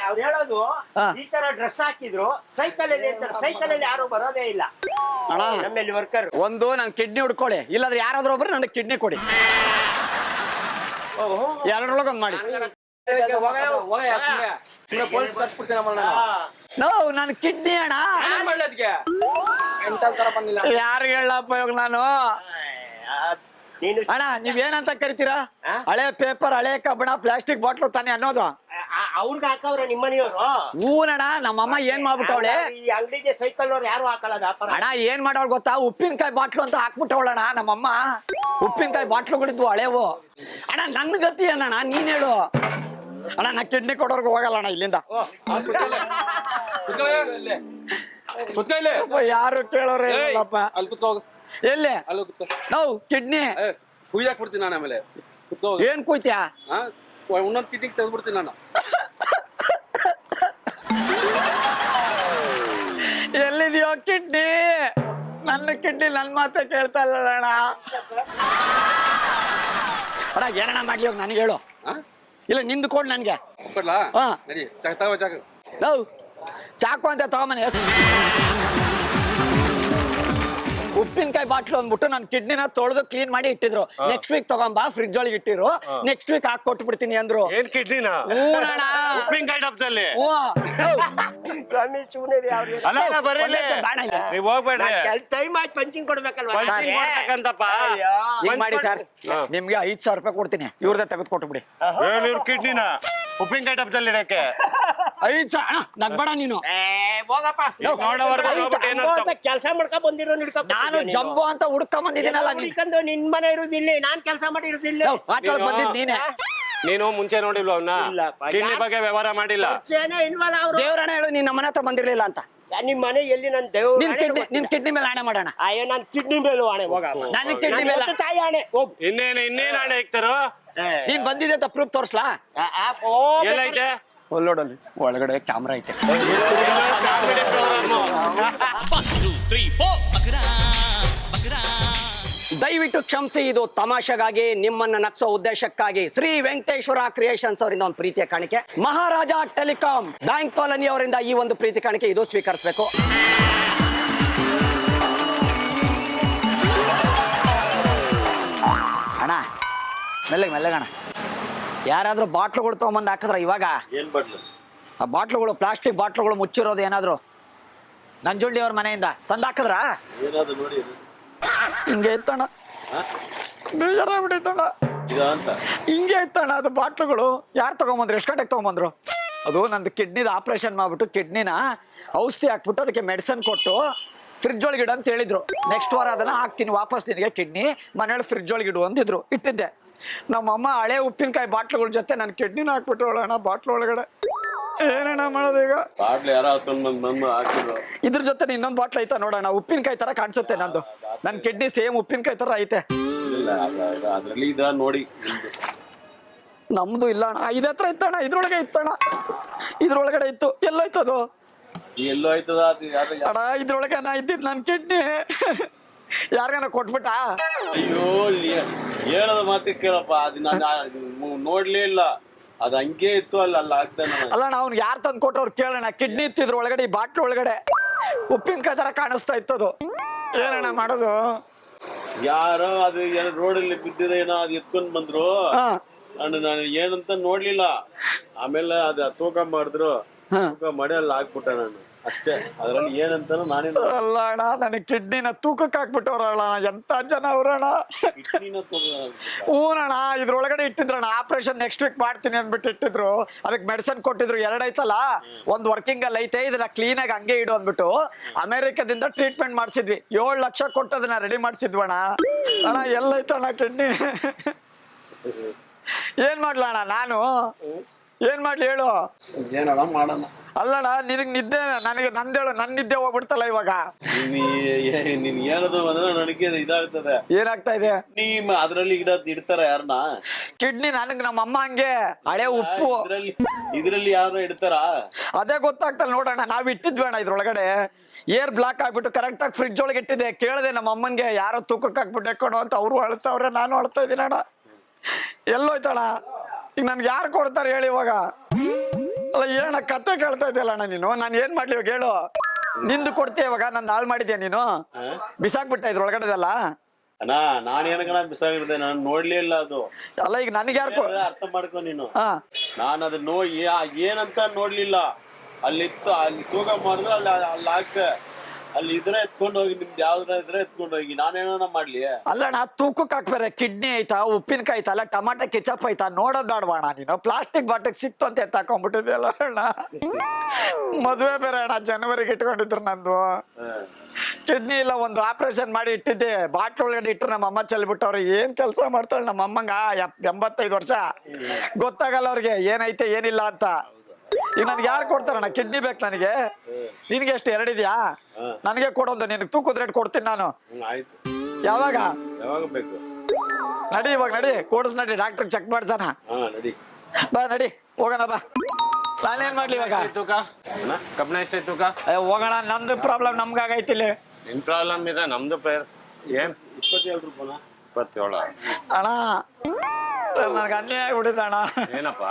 ಅವ್ರು ಹೇಳೋದು ಈ ತರ ಡ್ರೆಸ್ ಹಾಕಿದ್ರು ಸೈಕಲ್ ಅಲ್ಲಿ ಇರ್ತಾರೆ, ಸೈಕಲ್ ಅಲ್ಲಿ ಯಾರು ಬರೋದೇ ಇಲ್ಲ. ಅಣ್ಣ ನಮ್ಮಲ್ಲಿ ವರ್ಕರ್ ಒಂದು ನನ್ ಕಿಡ್ನಿ ಹುಡ್ಕೊಳ್ಳಿ, ಇಲ್ಲಾಂದ್ರೆ ಯಾರಾದ್ರೂ ಒಬ್ರು ನನಗೆ ಕಿಡ್ನಿ ಕೊಡಿ. ಎರಡರೊಳಗೊಂದ್ ಮಾಡಿ. ಪೊಲೀಸ್ ಕರ್ಸ್ಬಿಡ್ತೀನಿ ನೋ ನನ್ ಕಿಡ್ನಿ ಅಣ್ಣ. ಏನ್ ಮಾಡ್ಲಿ ಅದಕ್ಕೆ? ಎಂತ ತರ ಬಂದಿಲ್ಲ. ಯಾರು ಹೇಳಪ್ಪ ಇವಾಗ ನಾನು? ನೀನು ಅಣ್ಣ ನೀವ್ ಏನಂತ ಕರಿತೀರಾ? ಹಳೆ ಪೇಪರ್, ಹಳೆ ಕಬ್ಬಣ, ಪ್ಲಾಸ್ಟಿಕ್ ಬಾಟ್ಲು ತಾನೆ ಅನ್ನೋದು. ಅವ್ರಿಗೆ ಹಾಕವ್ರೆ ನಿಮ್ಮನೆಯವರು. ಹೂನಣ್ಣ ನಮ್ಮಮ್ಮ ಏನ್ ಮಾಡ್ಬಿಟ್ಟವಳೆ, ಈ ಅಂಗಡಿಗೆ ಸೈಕಲ್ ಅವ್ರು ಯಾರು ಹಾಕಲ್ಲ ವ್ಯಾಪಾರ. ಅಣ್ಣ ಏನ್ ಮಾಡೋಳು ಗೊತ್ತಾ? ಉಪ್ಪಿನಕಾಯಿ ಬಾಟ್ಲು ಅಂತ ಹಾಕ್ಬಿಟ್ಟವಳಣ್ಣ ನಮ್ಮಮ್ಮ. ಉಪ್ಪಿನಕಾಯಿ ಬಾಟ್ಲುಗಳಿದ್ವು ಹಳೇವು. ಅಣ್ಣ ನನ್ ಗತಿ ಏನಣ್ಣ ನೀನ್ ಹೇಳು. ಅಣ್ಣ ನಾ ಕಿಡ್ನಿ ಕೊಡೋರ್ಗು ಹೋಗಲ್ಲ ಅಣ್ಣ ಇಲ್ಲಿಂದ. ಯಾರು ಕೇಳೋರು ಇಲ್ಲಪ್ಪ. ಅಲ್ಲಿ ಕುತ್ಕೋ, ಎಲ್ಲಿ ಅಲ್ಲಿ ಕುತ್ಕೋ. ನಾವು ಕಿಡ್ನಿ ಕುಯ್ದಾಕ್ಬಿಡ್ತೀನಿ ನಾನು ಆಮೇಲೆ. ಕುತ್ಕೋ. ಏನ್ ಕುಯ್ತ್ಯಾ? ಒಂದೊಂದ್ ಕಿಡ್ನಿಗೆ ತೆಗೆದ್ಬಿಡ್ತೀನಿ ನಾನು. ಎಲ್ಲಿದೆಯೋ ಕಿಡ್ನಿ? ನನ್ನ ಕಿಡ್ನಿ ನನ್ ಮಾತೆ ಕೇಳ್ತಾ ಇಲ್ಲ ಅಣ್ಣ. ಅಣ್ಣ ಏನಣ್ಣ ಮಾಡ್ಲಿ ಹೋಗಿ ನನಗೆ ಹೇಳು. ಇಲ್ಲ ನಿಂದು ಕೊಡ್ ನನ್ಗೆ. ಕೊಡ್ಲಾ? ಹಾ ನಡಿ, ತಗೋ ಚಾಕು. ನಾವು ಚಾಕು ಅಂತ ತಗೊಂಬನೆ. ಉಪ್ಪಿನಕಾಯಿ ಬಾಟ್ಲು ಅಂದ್ಬಿಟ್ಟು ನನ್ನ ಕಿಡ್ನಿನ ತೊಳೆದು ಕ್ಲೀನ್ ಮಾಡಿ ಇಟ್ಟಿದ್ರು. ನೆಕ್ಸ್ಟ್ ವೀಕ್ ತಗೊಂಬ ಫ್ರಿಜ್ ಒಳಗೆ ಇಟ್ಟಿರು, ನೆಕ್ಸ್ಟ್ ವೀಕ್ ಹಾಕಿ ಕೊಟ್ಬಿಡ್ತೀನಿ ಅಂದ್ರು. ಏನ್ ಕಿಡ್ನಿನ? ಉಪ್ಪಿನಕಾಯಿ ಡಬ್ಬದಲ್ಲಿ. ನೀವ್ ಹೋಗ್ಬೇಡ್ರಿ. ಟೈಮ್ ಆಯ್ತು ಪಂಚಿಂಗ್ ಕೊಡ್ಬೇಕಲ್ವಾ? ಹಿಂಗ್ ಮಾಡಿ ಸರ್, ನಿಮ್ಗೆ 5,000 ರೂಪಾಯಿ ಕೊಡ್ತೀನಿ, ಇವ್ರದೇ ತೆಗೆದು ಕೊಟ್ಬಿಡಿ. ಇವ್ರ ಕಿಡ್ನಿನ ಉಪ್ಪಿನಕಾಯಿ ಡಬ್ಬದಲ್ಲಿ ಇಡಕ್ಕೆ 5,000 ಅಣ್ಣ ನಗ್ಬೇಡ ನೀನು. ಹೋಗಪ್ಪ, ಕೆಲಸ ಮಾಡ್ಕೊಂಡ್ ಬಂದಿರೋ ನಾನು ಜಂಬೋ ಅಂತ ಹುಡ್ಕೊಂಡ್ ಬಂದಿದ್ದೀನಲ್ಲ. ನಿನ್ ಮನೆ ಇರುದಿಲ್ಲ, ನಾನ್ ಕೆಲಸ ಮಾಡಿ ಇರುದಿಲ್ಲ. ಆಟೋ ಬಂದಿದ್ ನೀನೆ. ನೀನು ಮುಂಚೆ ನೋಡಿಲ್ವ ಅವನ್ನ? ಕಿಡ್ನಿ ಬಗ್ಗೆ ವ್ಯವಹಾರ ಮಾಡಿಲ್ಲ. ಇಲ್ವಲ್ಲ ಅವ್ರು. ದೇವ್ರಣ್ಣ ಹೇಳು ನೀನ್ ನಮ್ಮನೆ ಹತ್ರ ಬಂದಿರ್ಲಿಲ್ಲ ಅಂತ. ನಿಮ್ ಮನೆ ಎಲ್ಲಿ? ನನ್ ದೇವ್ರ ನಿನ್ ಕಿಡ್ನಿ ಮೇಲೆ ಆಣೆ ಮಾಡೋಣ. ಅಯ್ಯೋ ನನ್ ಕಿಡ್ನಿ ಮೇಲೂ ಆಣೆ. ಹೋಗ ನನ್ನ ಕಿಡ್ನಿ ಮೇಲೆ ತಾಯಿ ಆಣೆ. ಹೋಗ್. ಇನ್ನೇನ್ ಆಣೆ ಹಾಕ್ತಾರೋ? ನೀನ್ ಬಂದಿದೆ ಅಂತ ಪ್ರೂಫ್ ತೋರ್ಸ್ಲಾ? ಎಲ್ಲೈತೆ? ಒಳ್ಳೋಡಲ್ಲಿ ಒಳಗಡೆ ಕ್ಯಾಮ್ರಾ ಐತೆ. 1, 2, 3, 4 ಬಕರಾ ಬಕರಾ. ದಯವಿಟ್ಟು ಕ್ಷಮಿಸಿ, ಇದು ತಮಾಷೆಗಾಗಿ ನಿಮ್ಮನ್ನ ನಗ್ಸೋ ಉದ್ದೇಶಕ್ಕಾಗಿ ಶ್ರೀ ವೆಂಕಟೇಶ್ವರ ಕ್ರಿಯೇಷನ್ಸ್ ಅವರಿಂದ ಒಂದು ಪ್ರೀತಿಯ ಕಾಣಿಕೆ, ಮಹಾರಾಜ ಟೆಲಿಕಾಂ ಬ್ಯಾಂಕ್ ಕಾಲೋನಿ ಅವರಿಂದ ಈ ಒಂದು ಪ್ರೀತಿ ಕಾಣಿಕೆ ಇದು ಸ್ವೀಕರಿಸಬೇಕು. ಅಣ್ಣ ಮೆಲ್ಲಗಣ, ಯಾರಾದ್ರೂ ಬಾಟ್ಲುಗಳು ತಗೊಂಬಂದು ಹಾಕಿದ್ರ ಇವಾಗ? ಏನ್ ಬಡ್ಲು? ಆ ಬಾಟ್ಲುಗಳು ಪ್ಲಾಸ್ಟಿಕ್ ಬಾಟ್ಲುಗಳು ಮುಚ್ಚಿರೋದು ಏನಾದ್ರು ನಂಜುಂಡಿ ಅವ್ರ ಮನೆಯಿಂದ ತಂದಾಕಿದ್ರ ಏನಾದ್ರು ನೋಡಿ ಇದು. ಹಿಂಗೆ ಇತ್ತಣ್ಣ, ಬೇಜಾರಾಗ್ಬಿಟ್ಟಿತ್ತಣ್ಣ. ಇದಾ ಅಂತ ಹಿಂಗೆ ಇತ್ತಣ್ಣ ಅದು ಬಾಟ್ಲುಗಳು. ಯಾರು ತಗೊಂಬಂದ್ರು? ಎಷ್ಟು ಗಂಟೆಗೆ ತಗೊಂಬಂದ್ರು? ಅದು ನಂದು ಕಿಡ್ನಿದ ಆಪರೇಷನ್ ಮಾಡ್ಬಿಟ್ಟು ಕಿಡ್ನಿನ ಔಷಧಿ ಹಾಕ್ಬಿಟ್ಟು ಅದಕ್ಕೆ ಮೆಡಿಸನ್ ಕೊಟ್ಟು ಫ್ರಿಡ್ಜ್ ಒಳಗಿಡು ಅಂತ ಹೇಳಿದ್ರು. ನೆಕ್ಸ್ಟ್ ವಾರ ಅದನ್ನ ಹಾಕ್ತೀನಿ ವಾಪಸ್ ನಿನಗೆ ಕಿಡ್ನಿ, ಮನೇಲಿ ಫ್ರಿಡ್ಜ್ ಒಳಗಿಡು ಅಂದಿದ್ರು. ಇಟ್ಟಿದ್ದೆ. ನಮ್ಮಮ್ಮ ಹಳೆ ಉಪ್ಪಿನಕಾಯಿ ಬಾಟ್ಲುಗಳ ಜೊತೆ ನನ್ನ ಕಿಡ್ನಿನ ಹಾಕ್ಬಿಟ್ಟು ಅಣ್ಣ ಬಾಟ್ಲು ಒಳಗಡೆ. ಏನಣ್ಣ ಮಾಡೋದು ಈಗ? ಬಾಟ್ಲಿ ಯಾರೋ ಬಂದು ಹಾಕಿದ್ರು. ಇದ್ರ ಜೊತೆ ಇನ್ನೊಂದು ಬಾಟ್ಲ್ ಐತಾ ನೋಡೋಣ. ಉಪ್ಪಿನಕಾಯಿ ತರ ಕಾಣಿಸುತ್ತೆ ನಂದು. ನನ್ನ ಕಿಡ್ನಿ ಸೇಮ್ ಉಪ್ಪಿನಕಾಯಿ ತರ ಐತೆ. ಇಲ್ಲ ಅದ್ರಲ್ಲಿ ಇದ ನೋಡಿ ನಮ್ದು ಇಲ್ಲ ಅಣ್ಣ. ಇದೇ ಹತ್ರ ಇತ್ತಣ್ಣ, ಇದ್ರೊಳಗೆ ಇತ್ತಣ್ಣ, ಇದ್ರೊಳಗಡೆ ಇತ್ತು. ಎಲ್ಲೋಯ್ತದು? ಎಲ್ಲೋ ಆಯ್ತದ ಅದು ಯಾರು ಅಣ್ಣ ಇದ್ರೊಳಗೆ ನಾ ಇದ್ದಿದ್ದು ನನ್ನ ಕಿಡ್ನಿ ಯಾರಿಗಾನ ಕೊಟ್ಬಿಟ್ಟ? ಅಯ್ಯೋ ಹೇಳದ ಮಾತಿ ಕೇಳಪ್ಪ. ಅದು ನಾನು ನೋಡ್ಲೇ ಇಲ್ಲ. ಅದು ಹಂಗೆ ಇತ್ತು ಅಲ್ಲಿ ಆಗ್ತಾನೆ. ಅಲ್ಲ ಅವ್ನು ಯಾರು ತಂದು ಕೊಟ್ರು ಅವ್ರು ಕೇಳೋಣ. ಕಿಡ್ನಿ ಇತ್ತು ಇದ್ರೊಳಗಡೆ, ಈ ಬಾಟ್ಲು ಒಳಗಡೆ ಉಪ್ಪಿನಕಾಯಿ ತರ ಕಾಣಿಸ್ತಾ ಇತ್ತದು. ಏನಣ್ಣ ಮಾಡೋದು? ಯಾರೋ ಅದು ರೋಡಲ್ಲಿ ಬಿದ್ದಿರೋ ಏನೋ ಅದು ಎತ್ಕೊಂಡ್ ಬಂದ್ರು. ನಾನು ಏನಂತ ನೋಡ್ಲಿಲ್ಲ. ಆಮೇಲೆ ಅದ ತೂಕ ಮಾಡಿದ್ರು. ತೂಕ ಮಾಡಿ ಅಲ್ಲಿ ಹಾಕ್ಬಿಟ್ಟ ನಾನು ಅಷ್ಟೇ. ಅದ್ರಲ್ಲಿ ಏನಂತಾನು ನಾನೇನು ಅಲ್ಲ ಅಣ್ಣ, ನನಗೆ ಕಿಡ್ನಿನ ತೂಕಕ್ಕೆ ಹಾಕ್ಬಿಟ್ಟವ್ರಣ್ಣ. ಎಂತ ಜನ ಅವ್ರಣ್ಣ. ಹೂನಣ್ಣ ಇದ್ರೊಳಗಡೆ ಇಟ್ಟಿದ್ರಣ್ಣ. ಆಪರೇಷನ್ ನೆಕ್ಸ್ಟ್ ವೀಕ್ ಮಾಡ್ತೀನಿ ಅಂದ್ಬಿಟ್ಟು ಇಟ್ಟಿದ್ರು. ಅದಕ್ಕೆ ಮೆಡಿಸನ್ ಕೊಟ್ಟಿದ್ರು. 2 ಐತಲ್ಲ, ಒಂದು ವರ್ಕಿಂಗ್ ಅಲ್ಲಿ ಐತೆ, ಇದನ್ನ ಕ್ಲೀನ್ ಆಗಿ ಹಂಗೆ ಇಡು ಅಂದ್ಬಿಟ್ಟು ಅಮೆರಿಕದಿಂದ ಟ್ರೀಟ್ಮೆಂಟ್ ಮಾಡಿಸಿದ್ವಿ. 7 ಲಕ್ಷ ಕೊಟ್ಟು ಅದನ್ನ ರೆಡಿ ಮಾಡಿಸಿದ್ವಣ್ಣ. ಅಣ್ಣ ಎಲ್ಲೈತಣ್ಣ ಕಿಡ್ನಿ? ಏನ್ ಮಾಡ್ಲಣ್ಣ ನಾನು? ಏನ್ ಮಾಡ್ಲಿ ಹೇಳು? ಏನಣ್ಣ ಮಾಡೋಣ? ಅಲ್ಲಣ್ಣ ನಿನಗ್ ನಿದ್ದೆ, ನನಗೆ ನಂದೇಳು, ನನ್ನ ನಿದ್ದೆ ಹೋಗ್ಬಿಡ್ತಲ್ಲ ಇವಾಗ. ನೀನ್ ಹೇಳೋದು ಅಂದ್ರೆ ನನಗೆ ಇದಾಗ್ತದೆ. ಏನಾಗ್ತಾ ಇದೆ? ಅದ್ರಲ್ಲಿ ಇಡ್ತಾರ ಯಾರನ್ನ? ಕಿಡ್ನಿ ನನಗ್ ನಮ್ಮ ಅಮ್ಮ ಹಂಗೆ ಹಳೆ ಉಪ್ಪು ಇದ್ರಲ್ಲಿ ಯಾರು ಇಡ್ತಾರ? ಅದೇ ಗೊತ್ತಾಗ್ತಲ್ಲ ನೋಡೋಣ. ನಾವ್ ಇಟ್ಟಿದ್ವೇಣ ಇದ್ರೊಳಗಡೆ. ಏರ್ ಬ್ಲಾಕ್ ಆಗ್ಬಿಟ್ಟು ಕರೆಕ್ಟ್ ಆಗಿ ಫ್ರಿಡ್ಜ್ ಒಳಗೆ ಇಟ್ಟಿದ್ದೆ. ಕೇಳಿದೆ ನಮ್ಮ ಅಮ್ಮನ್ಗೆ, ಯಾರೋ ತೂಕಕ್ಕೆ ಹಾಕ್ಬಿಟ್ಟು ಎಕ್ಕೊಡು ಅಂತ. ಅವರು ಅಳ್ತಾವ್ರೆ, ನಾನು ಅಳ್ತಾ ಇದೀನಿ ಅಣ್ಣ. ಎಲ್ಲೋಯ್ತಣ್ಣ ಈಗ? ನನ್ಗೆ ಯಾರು ಕೊಡ್ತಾರೆ ಹೇಳಿ ಇವಾಗ? ಅಲ್ಲ ಏನಣ್ಣ ಕತೆ ಕೇಳ್ತಾ ಇದೆಯಲ್ಲ ಅಣ್ಣ ನೀನು? ನಾನು ಏನ್ ಮಾಡ್ಲಿ ಇವಾಗ ಹೇಳು? ನಿಂದು ಕೊಡ್ತೀಯ ಇವಾಗ? ನಂದು ಹಾಳು ಮಾಡಿದ್ಯಾ ನೀನು? ಬಿಸಾಕ್ಬಿಟ್ಟ ಇದ್ರೊಳಗಡೆದಲ್ಲ? ಅಣ್ಣ ನಾನೇನಕಣ ಬಿಸಾಗಿಡ್ದೆ, ನಾನು ನೋಡ್ಲೇ ಇಲ್ಲ ಅದು. ಅಲ್ಲ ಈಗ ನನ್ಗೆ ಯಾರು ಅರ್ಥ ಮಾಡ್ಕೊ ನೀನು. ನಾನು ಅದು ಏನಂತ ನೋಡ್ಲಿಲ್ಲ. ಅಲ್ಲಿತ್ತು, ಅಲ್ಲಿ ತೂಕ ಮಾಡಿದ್ರೆ ಅಲ್ಲಿ ಹಾಕ್ತೆ. ಅಲ್ಲಿ ಇದ್ರೆ ಎತ್ಕೊಂಡು ಹೋಗಿ, ನಿಮ್ದು ಯಾವ್ದ್ರ ಇದ್ರೆ ಎತ್ಕೊಂಡು ಹೋಗಿ. ನಾನೇನ ಮಾಡ್ಲಿ? ಅಲ್ಲಣ್ಣ ತೂಕಕ್ಕೆ ಹಾಕ್ಬೇರೆ. ಕಿಡ್ನಿ ಐತಾ, ಉಪ್ಪಿನಕಾಯಿ ಐತಲ್ಲ, ಟಮಾಟೆ ಕೆಚಪ್ ಐತಾ, ನೋಡೋದ್ ಬೇಡವಾಣ ನೀನು. ಪ್ಲಾಸ್ಟಿಕ್ ಬಾಟಲ್ ಸಿಕ್ತು ಅಂತ ಎತ್ತಾಕೊಂಡ್ಬಿಟ್ಟಿದ್ಯಲ್ಲ ಅಣ್ಣ. ಮದ್ವೆ ಬೇರೆ ಅಣ್ಣ, ಜನವರಿಗೆ ಇಟ್ಕೊಂಡಿದ್ರು ನಂದು. ಕಿಡ್ನಿ ಇಲ್ಲ, ಒಂದು ಆಪರೇಷನ್ ಮಾಡಿ ಇಟ್ಟಿದ್ದೆ. ಬಾಟ್ಲ್ ಒಳಗಡೆ ಇಟ್ಟರು ನಮ್ಮ ಅಮ್ಮ ಚೆಲ್ಬಿಟ್ಟವ್ರು. ಏನ್ ಕೆಲಸ ಮಾಡ್ತಾಳೆ ನಮ್ಮ ಅಮ್ಮಂಗ? 85 ವರ್ಷ. ಗೊತ್ತಾಗಲ್ಲ ಅವ್ರಿಗೆ ಏನೈತೆ ಏನಿಲ್ಲ ಅಂತ. ಈಗ ನನ್ಗೆ ಯಾರು ಕೊಡ್ತಾರಣ್ಣ? ಕಿಡ್ನಿ ಬೇಕು ನನಗೆ. ನಿನ್ಗೆ ಎಷ್ಟು? 2 ಇದೆಯಾ? ನನಗೆ ಕೊಡೋದು. ನಿನಗೆ ತೂಕದ ರೇಟ್ ಕೊಡ್ತೀನಿ ನಾನು. ಯಾವಾಗ ಬೇಕು? ನಡಿ ಇವಾಗ, ನಡಿ ಕೋರ್ಸ್ ನಡಿ, ಡಾಕ್ಟರ್ ಚೆಕ್ ಮಾಡ್ಸಣ. ಬಾ ನಡಿ ಹೋಗೋಣ ಬಾ. ನಾನೇನ್ ಮಾಡ್ಲಿ ಇವಾಗ? ಕಬ್ಬಣ ಎಷ್ಟೈತೆ ತೂಕ? ಹೋಗೋಣ. ನಮ್ದು ಪ್ರಾಬ್ಲಮ್ ನಮ್ಗಾಗೈತಿ ಇಲ್ಲಿ. ನಿನ್ ಪ್ರಾಬ್ಲಮ್ ಇದೆ, ನಮ್ದು ಏನ್ 27 ರೂಪಾಯಿ. 27 ಅಣ್ಣ ನನಗೆ ಅನ್ಯಾಯ ಆಗ್ಬಿಟ್ಟಿದೆ ಅಣ್ಣ. ಏನಪ್ಪ?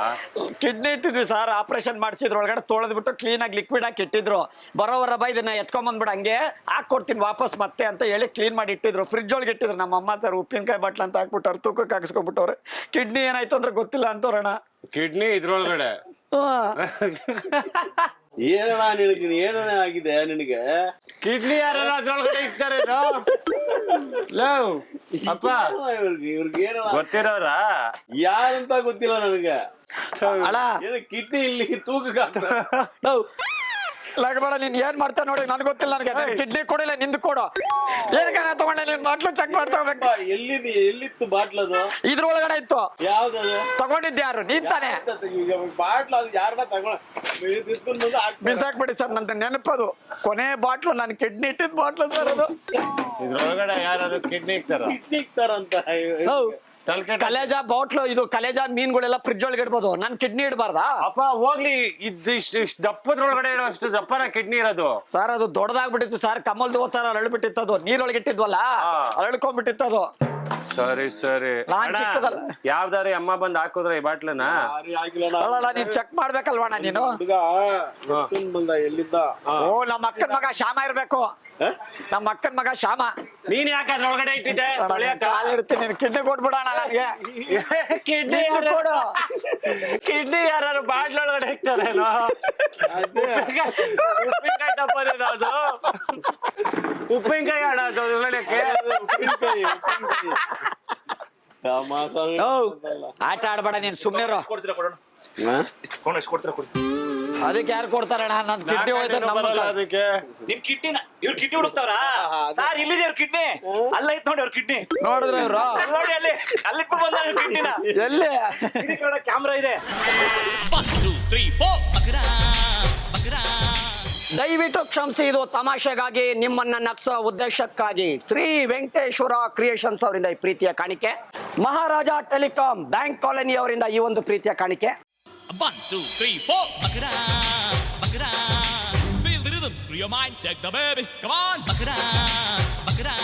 ಕಿಡ್ನಿ ಇಟ್ಟಿದ್ವಿ ಸರ್, ಆಪರೇಷನ್ ಮಾಡಿಸಿದ್ರು. ಒಳಗಡೆ ತೊಳೆದ್ಬಿಟ್ಟು ಕ್ಲೀನ್ ಆಗಿ ಲಿಕ್ವಿಡ್ ಹಾಕಿ ಇಟ್ಟಿದ್ರು. ಬರೋವರ ಬಾ ಇದನ್ನ ಎತ್ಕೊಂಬಂದ್ಬಿಡು, ಹಂಗೆ ಹಾಕೊಡ್ತೀನಿ ವಾಪಸ್ ಮತ್ತೆ ಅಂತ ಹೇಳಿ ಕ್ಲೀನ್ ಮಾಡಿ ಇಟ್ಟಿದ್ರು. ಫ್ರಿಡ್ಜ್ ಒಳಗೆ ಇಟ್ಟಿದ್ರು ನಮ್ಮ ಅಮ್ಮ ಸರ್. ಉಪ್ಪಿನಕಾಯಿ ಬಾಟ್ಲ ಅಂತ ಹಾಕ್ಬಿಟ್ಟವ್ರು, ತೂಕಕ್ಕೆ ಹಾಕಿಸ್ಕೊಂಡ್ಬಿಟ್ಟವ್ರೆ. ಕಿಡ್ನಿ ಏನಾಯ್ತು ಅಂದ್ರೆ ಗೊತ್ತಿಲ್ಲ ಅಂತವ್ರಣ್ಣ. ಕಿಡ್ನಿ ಇದ್ರೊಳಗಡೆ ಏನಣ್ಣ ನಿನಗೆ? ಏನಣ್ಣ ಆಗಿದೆ ನಿನಗೆ? ಕಿಡ್ನಿ ಯಾರು ಅದ್ರೊಳಗಡೆ ಇರ್ತಾರೆ ಅಪ್ಪ? ಇವ್ರಿಗೆ ಏನಣ್ಣ ಗೊತ್ತಿರೋರ? ಯಾರಂತ ಗೊತ್ತಿಲ್ಲ ನನಗೆ. ಅಣ್ಣ ಏನು ಕಿಡ್ನಿ ಇಲ್ಲಿ ತೂಕಕ್ಕೆ ಲಗಬೇಡ. ನೀನ್ ಏನ್ ಮಾಡ್ತಾ ನೋಡಿ, ನನ್ಗೆ ಗೊತ್ತಿಲ್ಲ. ನನಗೆ ಕಿಡ್ನಿ ಕೊಡಿಲ್ಲ, ನಿಂದು ಕೊಡು. ಏನಕ್ಕೆ ತಗೊಂಡೆ? ನೀನ್ ಬಾಟ್ಲು ಚೆಕ್ ಮಾಡ್ತಾ ಹೋಗ್ಬೇಕು. ಎಲ್ಲಿತ್ತು ಬಾಟ್ಲದು? ಇದ್ರೊಳಗಡೆ ಇತ್ತು. ಯಾವ್ದದು? ತಗೊಂಡಿದ್ದೆ ಯಾರು? ನೀನ್ ತಾನೆ. ಬಾಟ್ಲ ಅದು ಯಾರನ್ನ ತಗೊಂಡ ಬಿಸಾಕ್ಬಿಡಿ ಸರ್. ನಂದು ನೆನಪದು ಕೊನೆ ಬಾಟ್ಲು, ನಾನು ಕಿಡ್ನಿ ಇಟ್ಟಿದ್ ಬಾಟ್ಲು ಸರ್ ಅದು. ಇದ್ರೊಳಗಡೆ ಯಾರು ಕಿಡ್ನಿ ಇಕ್ತಾರ? ಕಿಡ್ನಿ ಇಕ್ತಾರಂತ. ಕಲೇಜಾ ಬಾಟ್ಲು, ಇದು ಕಲೇಜಾ ಮೀನ್ಗಳೆಲ್ಲ ಫ್ರಿಡ್ಜ್ ಒಳಗೆ ಇಡ್ಬೋದು. ನನ್ ಕಿಡ್ನಿ ಇಡಬಾರ್ದಾ? ಅಪ್ಪ ಹೋಗ್ಲಿ, ಇಷ್ಟು ದಪ್ಪದ್ರೊಳಗಡೆ ಇಡೋ ಅಷ್ಟು ದಪ್ಪನ ಕಿಡ್ನಿ ಇರೋದು ಸರ್. ಅದು ದೊಡ್ಡದಾಗ್ಬಿಟ್ಟಿತ್ತು ಸರ್, ಕಮಲ್ದು ಓದ್ತಾರ ಅರಳ್ಬಿಟ್ಟಿತ್ತು. ಅದು ನೀರೊಳಗೆ ಇಟ್ಟಿದ್ವಲ್ಲ, ಅರಳ್ಕೊಂಡ್ಬಿಟ್ಟಿತ್ತು ಅದು. ಸರಿ ಸರಿ ನಾನ್ ಚಿಕ್ಕದಲ್ಲ. ಯಾವ್ದಾರು ಅಮ್ಮ ಬಂದ್ ಹಾಕುದ್ರ ಈ ಬಾಟ್ಲನ್ನ ಯಾರಿಗೆ ಆಗಿಲ್ಲ ಅಲ್ಲಲ್ಲ ನೀನ್ ಚೆಕ್ ಮಾಡ್ಬೇಕಲ್ವಣ್ಣ ನೀನು. ಹುಡುಗ ಎತ್ಕೊಂಡ್ ಬಂದ ಎಲ್ಲಿಂದ ಓ ನಮ್ಮ ಅಕ್ಕನ ಮಗ ಶ್ಯಾಮ ಇರ್ಬೇಕು. ನಮ್ಮ ಅಕ್ಕನ ಮಗ ಶ್ಯಾಮ. ನೀನ್ ಯಾಕೆ ಅದ್ರೊಳಗಡೆ ಇಟ್ಟಿದ್ದೆ ಕಾಲ್ ಇಡ್ತೀನಿ, ಕಿಡ್ನಿ ಕೊಟ್ಬಿಡೋಣ ನನಗೆ. ಕಿಡ್ನಿ ಕೊಡು. ಕಿಡ್ನಿ ಯಾರು ಬಾಟ್ಲೊಳಗಡೆ ಇಕ್ತಾರೇನೋ. ಉಪ್ಪಿನಕಾಯಿ ಡಬ್ಬನೇನೋ ಅದು. ಉಪ್ಪಿನಕಾಯಿ ಅಣ್ಣ ಅದು ಒಳಗಡೆಕ್ಕೆ. ಉಪ್ಪಿನಕಾಯಿ ಆಟ ಆಡ್ಬೇಡ ನೀನ್ ಸುಮ್ನೆರು. ಅದಕ್ಕೆ ಯಾರು ಕೊಡ್ತಾರಣ್ಣ? ನನ್ ಕಿಡ್ನಿ ಹೋಯ್ತು ಅದಕ್ಕೆ ನಿಮ್ ಕಿಡ್ನಿನ ಇವ್ರ ಕಿಡ್ನಿ ಹುಡುಕ್ತಾವ್ರ ಸರ್? ಇಲ್ಲಿದೆ ಅವ್ರ ಕಿಡ್ನಿ, ಅಲ್ಲ ಐತ್ ನೋಡಿ ಅವ್ರ ಕಿಡ್ನಿ. ನೋಡಿದ್ರೆ ಇವ್ರು ನೋಡಿ ಅಲ್ಲಿ ಅಲ್ಲಿ ಬಂದ ಕಿಡ್ನಿನ. ಎಲ್ಲಿ ಕ್ಯಾಮ್ರಾ ಇದೆ. 1, 2, 3, 4 ಬಕರಾ ಬಕರಾ. ದಯವಿಟ್ಟು ಕ್ಷಮಿಸಿ, ಇದು ತಮಾಷೆಗಾಗಿ ನಿಮ್ಮನ್ನ ನಗ್ಸೋ ಉದ್ದೇಶಕ್ಕಾಗಿ ಶ್ರೀ ವೆಂಕಟೇಶ್ವರ ಕ್ರಿಯೇಷನ್ಸ್ ಅವರಿಂದ ಈ ಪ್ರೀತಿಯ ಕಾಣಿಕೆ, ಮಹಾರಾಜ ಟೆಲಿಕಾಂ ಬ್ಯಾಂಕ್ ಕಾಲೋನಿ ಅವರಿಂದ ಈ ಒಂದು ಪ್ರೀತಿಯ ಕಾಣಿಕೆ. 1, 2, 3, 4 ಬಕರಾ ಬಕರಾ. Feel the rhythm, screw your mind, check the baby. Come on, ಬಕರಾ ಬಕರಾ.